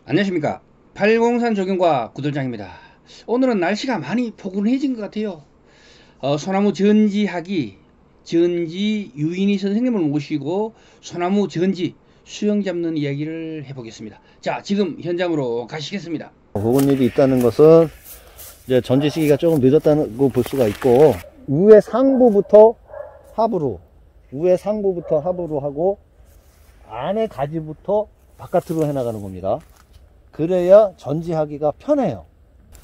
안녕하십니까. 팔공산 조경과 구들장입니다. 오늘은 날씨가 많이 포근해진 것 같아요. 소나무 전지하기 전지 유인희 선생님을 모시고 소나무 전지 수영 잡는 이야기를 해보겠습니다. 자, 지금 현장으로 가시겠습니다. 그런 일이 있다는 것은 이제 전지 시기가 조금 늦었다고 볼 수가 있고, 우회 상부부터 하부로 하고 안에 가지부터 바깥으로 해나가는 겁니다. 그래야 전지하기가 편해요.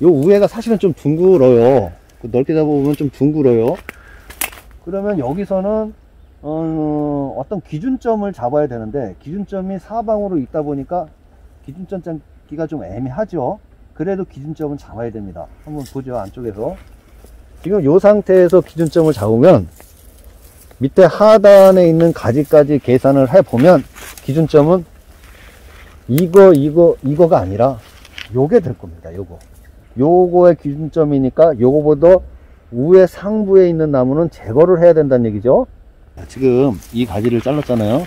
요 우회가 사실은 좀 둥글어요. 넓게 잡아보면 좀 둥글어요. 그러면 여기서는 어떤 기준점을 잡아야 되는데, 기준점이 사방으로 있다 보니까 기준점 잡기가 좀 애매하죠. 그래도 기준점은 잡아야 됩니다. 한번 보죠. 안쪽에서 지금 이 상태에서 기준점을 잡으면 밑에 하단에 있는 가지까지 계산을 해보면 기준점은 이거가 아니라 요게 될 겁니다. 요거의 기준점이니까 요거보다 우회 상부에 있는 나무는 제거를 해야 된다는 얘기죠. 지금 이 가지를 잘랐잖아요.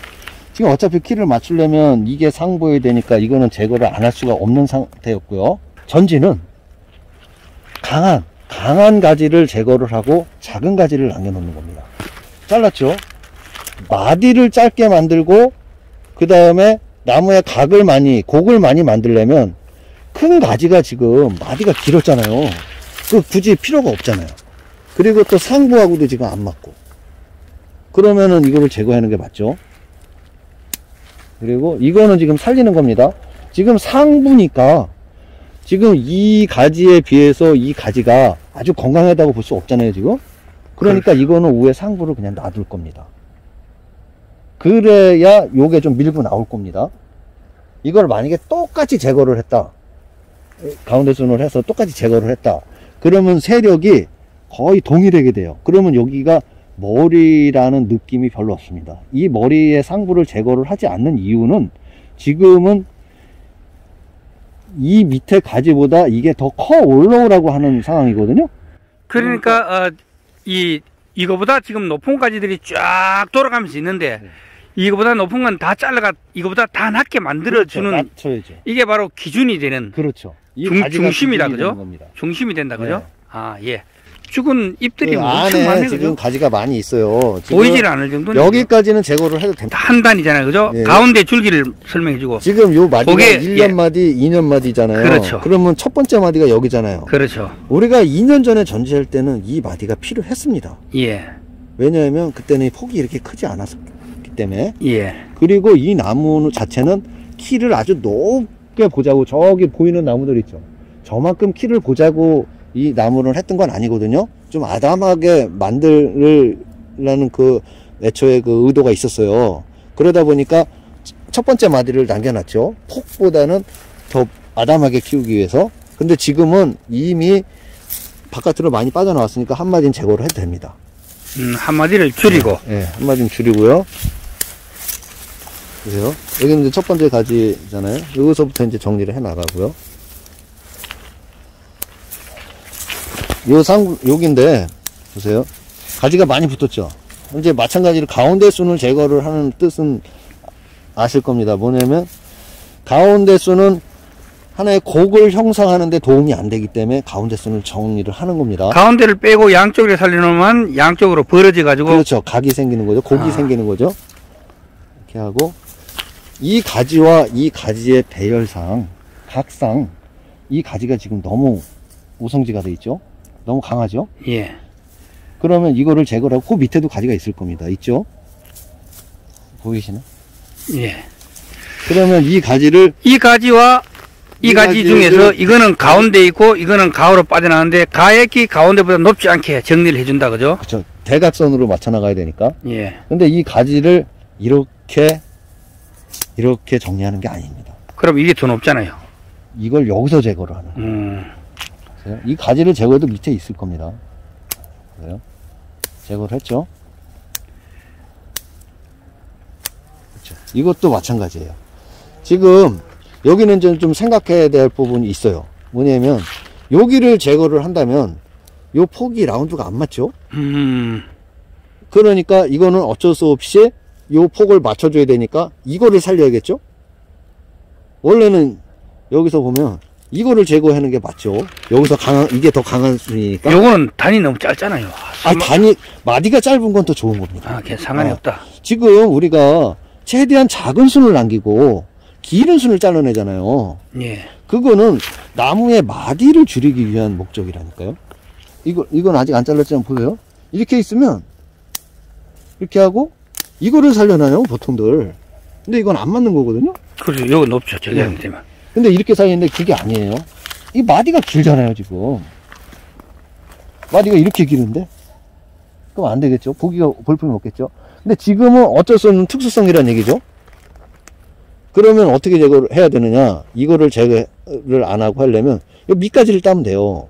지금 어차피 키를 맞추려면 이게 상부에 되니까 이거는 제거를 안 할 수가 없는 상태였고요. 전지는 강한 가지를 제거를 하고 작은 가지를 남겨놓는 겁니다. 잘랐죠. 마디를 짧게 만들고 그 다음에 나무의 곡을 많이 만들려면 큰 가지가 지금 마디가 길었잖아요. 굳이 필요가 없잖아요. 그리고 또 상부하고도 지금 안 맞고, 그러면은 이거를 제거하는 게 맞죠. 그리고 이거는 지금 살리는 겁니다. 지금 상부니까 지금 이 가지에 비해서 이 가지가 아주 건강하다고 볼 수 없잖아요 지금. 그러니까 이거는 우회 상부를 그냥 놔둘 겁니다. 그래야 요게 좀 밀고 나올 겁니다. 이걸 만약에 똑같이 제거를 했다, 가운데 순을 해서 똑같이 제거를 했다, 그러면 세력이 거의 동일하게 돼요. 그러면 여기가 머리라는 느낌이 별로 없습니다. 이 머리의 상부를 제거를 하지 않는 이유는 지금은 이 밑에 가지보다 이게 더 커 올라오라고 하는 상황이거든요. 그러니까 이거보다 지금 높은 가지들이 쫙 돌아가면서 있는데, 이거보다 높은 건 다 잘라가 이거보다 다 낮게 만들어주는, 그렇죠, 낮춰야죠. 이게 바로 기준이 되는, 그렇죠. 중심이다, 그죠? 중심이 된다, 그죠? 네. 아, 예. 죽은 잎들이 그 엄청 안에 많네, 지금 그죠? 가지가 많이 있어요. 보이질 않을 정도는. 여기까지는 제거를 해도 됩니다. 한 단이잖아요, 그죠? 예. 가운데 줄기를 설명해주고. 지금 요 마디가 그게, 1년 예. 마디, 2년 마디잖아요. 그렇죠. 그러면 첫 번째 마디가 여기잖아요. 그렇죠. 우리가 2년 전에 전지할 때는 이 마디가 필요했습니다. 예. 왜냐하면 그때는 폭이 이렇게 크지 않았기 때문에. 예. 그리고 이 나무 자체는 키를 아주 높게 보자고, 저기 보이는 나무들 있죠. 저만큼 키를 보자고 이 나무를 했던 건 아니거든요. 좀 아담하게 만들라는 애초에 의도가 있었어요. 그러다 보니까 첫 번째 마디를 남겨놨죠. 폭보다는 더 아담하게 키우기 위해서. 근데 지금은 이미 바깥으로 많이 빠져나왔으니까 한 마디는 제거를 해도 됩니다. 한 마디를 줄이고. 네, 한 마디는 줄이고요. 보세요. 여기는 이제 첫 번째 가지잖아요. 여기서부터 이제 정리를 해 나가고요. 여기인데, 보세요. 가지가 많이 붙었죠. 이제 마찬가지로 가운데 순을 제거를 하는 뜻은 아실 겁니다. 뭐냐면, 가운데 순은 하나의 곡을 형성하는 데 도움이 안 되기 때문에 가운데 순을 정리를 하는 겁니다. 가운데를 빼고 양쪽에 살려놓으면 양쪽으로 벌어져 가지고. 그렇죠. 각이 생기는 거죠. 곡이 생기는 거죠. 이렇게 하고, 이 가지와 이 가지의 배열상, 각상, 이 가지가 지금 너무 오성지가 돼 있죠. 너무 강하죠. 예. 그러면 이거를 제거를 하고, 그 밑에도 가지가 있을 겁니다. 있죠? 보이시나? 예. 그러면 이 가지를, 이 가지와 이 가지 중에서 이거는 가운데 있고 이거는 가로로 빠져나가는데, 가액이 가운데보다 높지 않게 정리를 해준다, 그죠? 그렇죠. 대각선으로 맞춰 나가야 되니까. 예. 근데 이 가지를 이렇게 정리하는 게 아닙니다. 그럼 이게 더 높잖아요. 이걸 여기서 제거를 하는. 이 가지를 제거해도 밑에 있을 겁니다. 그래요? 제거를 했죠. 그렇죠. 이것도 마찬가지예요. 지금 여기는 좀 생각해야 될 부분이 있어요. 뭐냐면 여기를 제거를 한다면 요 폭이 라운드가 안 맞죠. 그러니까 이거는 어쩔 수 없이 요 폭을 맞춰줘야 되니까 이거를 살려야겠죠. 원래는 여기서 보면 이거를 제거하는 게 맞죠. 여기서 이게 더 강한 순이니까. 요거는 단이 너무 짧잖아요. 마디가 짧은 건 더 좋은 겁니다. 상관이 없다. 지금 우리가 최대한 작은 순을 남기고 길은 순을 잘라내잖아요. 예. 그거는 나무의 마디를 줄이기 위한 목적이라니까요. 이건 아직 안 잘랐지만 보여요? 이렇게 있으면 이렇게 하고 이거를 살려놔요, 보통들. 근데 이건 안 맞는 거거든요. 그렇죠. 요거 높죠. 저기 하면 되면. 근데 이렇게 살리는데 그게 아니에요. 이 마디가 길잖아요, 지금. 마디가 이렇게 길은데? 그럼 안 되겠죠. 보기가 볼품이 없겠죠. 근데 지금은 어쩔 수 없는 특수성이라는 얘기죠. 그러면 어떻게 제거를 해야 되느냐? 이거를 제거를 안 하고 하려면 이 밑가지를 따면 돼요.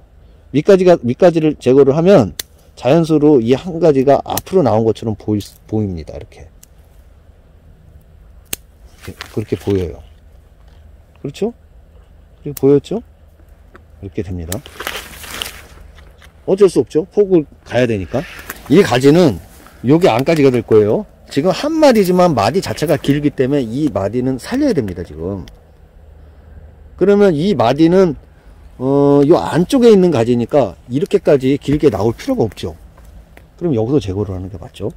밑가지를 제거를 하면 자연스러로 이 한 가지가 앞으로 나온 것처럼 보입니다. 이렇게. 그렇게 보여요. 그렇죠? 이렇게 보였죠? 이렇게 됩니다. 어쩔 수 없죠. 폭을 가야 되니까. 이 가지는 여기 안까지가 될 거예요. 지금 한 마디지만 마디 자체가 길기 때문에 이 마디는 살려야 됩니다. 지금. 그러면 이 마디는 요 안쪽에 있는 가지니까 이렇게까지 길게 나올 필요가 없죠. 그럼 여기서 제거를 하는 게 맞죠.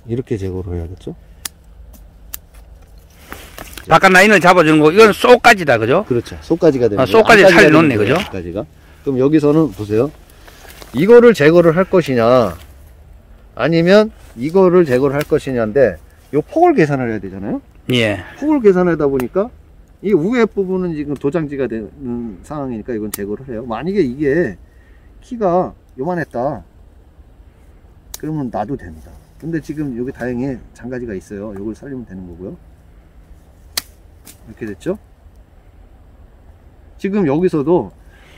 이렇게 제거를 해야겠죠. 바깥 라인을 잡아주는 거, 이건 쏙까지다, 그죠? 그렇죠. 속까지가 되는 거예요. 쏙까지 살려놓네, 그죠? 까지가. 그럼 여기서는 보세요. 이거를 제거를 할 것이냐, 아니면 이거를 제거를 할 것이냐인데, 요 폭을 계산을 해야 되잖아요. 예. 폭을 계산하다 보니까 이 위에 부분은 지금 도장지가 되는 상황이니까 이건 제거를 해요. 만약에 이게 키가 요만했다, 그러면 놔도 됩니다. 근데 지금 여기 다행히 장가지가 있어요. 이걸 살리면 되는 거고요. 이렇게 됐죠? 지금 여기서도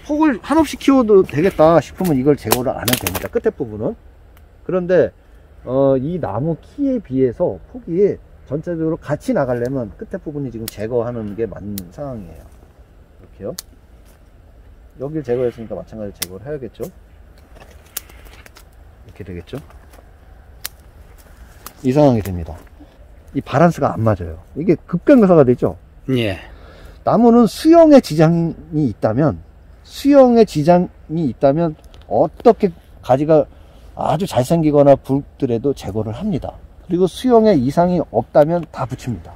폭을 한없이 키워도 되겠다 싶으면 이걸 제거를 안 해도 됩니다. 끝에 부분은. 그런데 이 나무 키에 비해서 폭이 전체적으로 같이 나가려면 끝에 부분이 지금 제거하는 게 맞는 상황이에요. 이렇게요. 여기를 제거했으니까 마찬가지로 제거를 해야겠죠. 이렇게 되겠죠. 이 상황이 됩니다. 이 바란스가 안 맞아요. 이게 급경사가 되죠. 예. 나무는 수영에 지장이 있다면 어떻게 가지가 아주 잘생기거나 굵더라도 제거를 합니다. 그리고 수영에 이상이 없다면 다 붙입니다.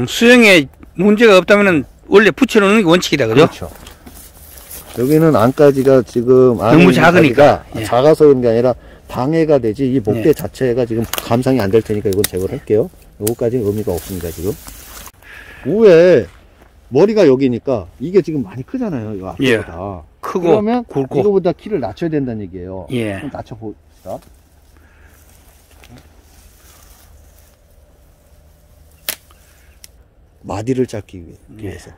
수영에 문제가 없다면 원래 붙여놓는 게 원칙이다, 그죠? 그렇죠. 여기는 안가지가 지금 너무 작으니까 작아서 그런 게 아니라 방해가 되지, 이 목대 자체가 지금 감상이 안 될 테니까 이건 제거를 할게요. 요거까지 의미가 없습니다. 지금 위에 머리가 여기니까 이게 지금 많이 크잖아요. 요 앞보다. 크고 그러면 굵고. 이거보다 키를 낮춰야 된다는 얘기예요. 예. 좀 낮춰봅시다. 마디를 짧기 위해서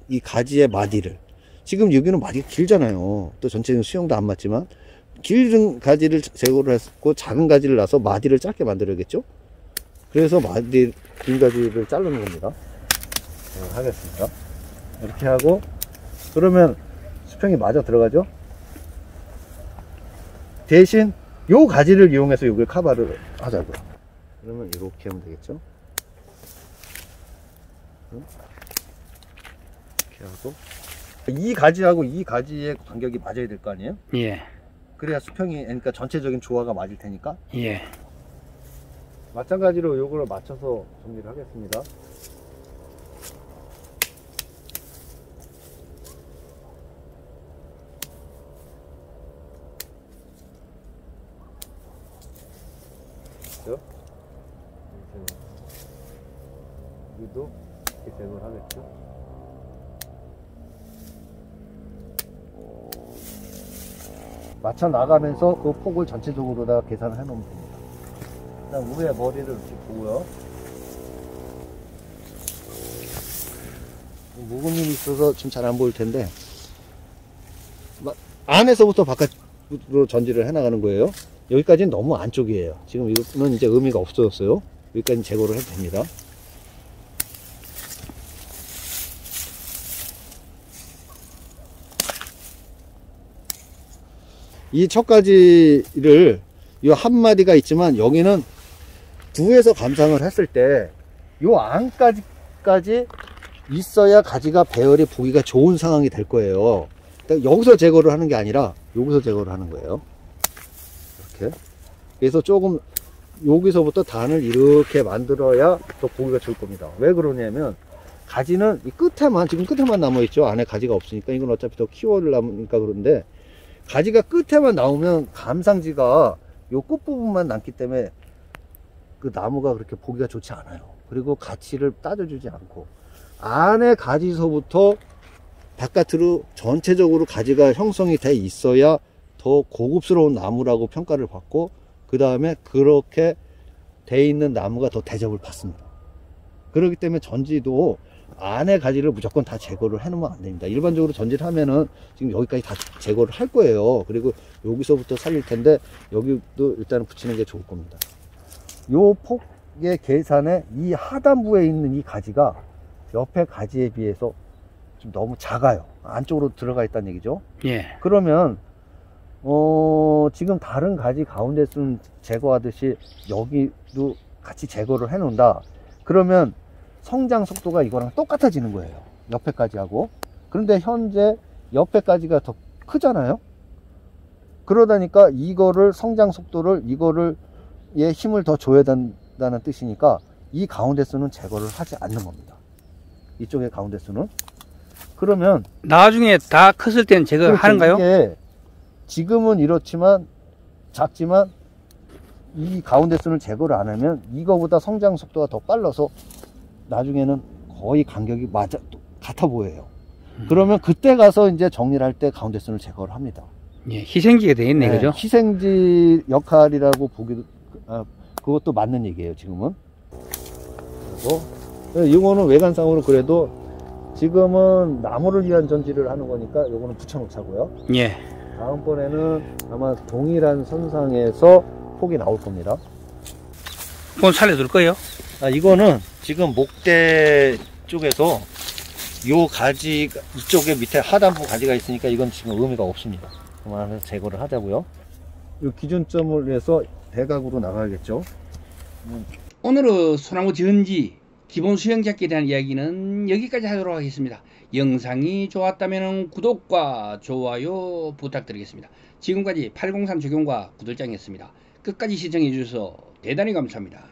이 가지의 마디를, 지금 여기는 마디가 길잖아요. 또 전체적인 수영도 안 맞지만 길은 가지를 제거를 했고 작은 가지를 놔서 마디를 짧게 만들어야겠죠. 그래서 긴 가지를 자르는 겁니다. 하겠습니다. 이렇게 하고, 그러면 수평이 맞아 들어가죠. 대신 요 가지를 이용해서 여기를 커버를 하자고요. 그러면 이렇게 하면 되겠죠. 이렇게 하고, 이 가지하고 이 가지의 간격이 맞아야 될 거 아니에요? 예. 그래야 수평이, 그러니까 전체적인 조화가 맞을 테니까. 예. 마찬가지로 요거를 맞춰서 정리를 하겠습니다. 여기도 이렇게 제거를 하겠죠. 맞춰 나가면서 그 폭을 전체적으로 다 계산을 해 놓으면 됩니다. 그다음 위에 머리를 이렇게 보고요. 묵은 힘이 있어서 지금 잘 안 보일 텐데, 안에서부터 바깥으로 전지를 해 나가는 거예요. 여기까지는 너무 안쪽이에요. 지금 이거는 이제 의미가 없어졌어요. 여기까지 제거를 해도 됩니다. 이 척가지를 이 한 마디가 있지만 여기는 두에서 감상을 했을 때 요 안까지가 옆에까지 있어야 가지가 배열이 보기가 좋은 상황이 될 거예요. 그러니까 여기서 제거를 하는 게 아니라 여기서 제거를 하는 거예요. 이렇게. 그래서 조금 여기서부터 단을 이렇게 만들어야 더 보기가 좋을 겁니다. 왜 그러냐면 가지는 이 끝에만, 지금 끝에만 남아있죠. 안에 가지가 없으니까 이건 어차피 더 키워려니까 그런데, 가지가 끝에만 나오면 감상지가 요 끝부분만 남기 때문에 그 나무가 그렇게 보기가 좋지 않아요. 그리고 가치를 따져주지 않고, 안에 가지서부터 바깥으로 전체적으로 가지가 형성이 돼 있어야 더 고급스러운 나무라고 평가를 받고, 그 다음에 그렇게 돼 있는 나무가 더 대접을 받습니다. 그렇기 때문에 전지도 안에 가지를 무조건 다 제거를 해 놓으면 안 됩니다. 일반적으로 전지를 하면은 지금 여기까지 다 제거를 할 거예요. 그리고 여기서부터 살릴 텐데 여기도 일단은 붙이는 게 좋을 겁니다. 요 폭의 계산에 이 하단부에 있는 이 가지가 옆에 가지에 비해서 좀 너무 작아요. 안쪽으로 들어가 있다는 얘기죠. 예. 그러면 지금 다른 가지 가운데 순 제거하듯이 여기도 같이 제거를 해 놓는다. 그러면 성장 속도가 이거랑 똑같아지는 거예요. 옆에까지 하고. 그런데 현재 옆에까지가 더 크잖아요. 그러다니까 이거를 성장 속도를 이거를 에 힘을 더 줘야 된다는 뜻이니까 이 가운데 수는 제거를 하지 않는 겁니다. 이쪽의 가운데 수는. 그러면 나중에 다 컸을 때는 제거하는가요? 이게 지금은 이렇지만 작지만 이 가운데 수는 제거를 안 하면 이거보다 성장 속도가 더 빨라서 나중에는 거의 간격이 같아 보여요. 그러면 그때 가서 이제 정리를 할 때 가운데 수를 제거를 합니다. 예, 희생지가 돼 있네, 그죠? 희생지 역할이라고 보기도, 그것도 맞는 얘기예요, 지금은. 그리고, 이거는 외관상으로 그래도 지금은 나무를 위한 전지를 하는 거니까 이거는 붙여놓자고요. 예. 다음번에는 아마 동일한 선상에서 폭이 나올 겁니다. 그건 살려둘 거예요? 이거는 지금 목대 쪽에서 요 가지, 이쪽에 밑에 하단부 가지가 있으니까 이건 지금 의미가 없습니다. 그만해서 제거를 하자고요. 요 기준점을 위해서 대각으로 나가야겠죠. 오늘은 소나무 전지 기본 수영 잡기에 대한 이야기는 여기까지 하도록 하겠습니다. 영상이 좋았다면 구독과 좋아요 부탁드리겠습니다. 지금까지 803 조경과 구들장이었습니다. 끝까지 시청해 주셔서 대단히 감사합니다.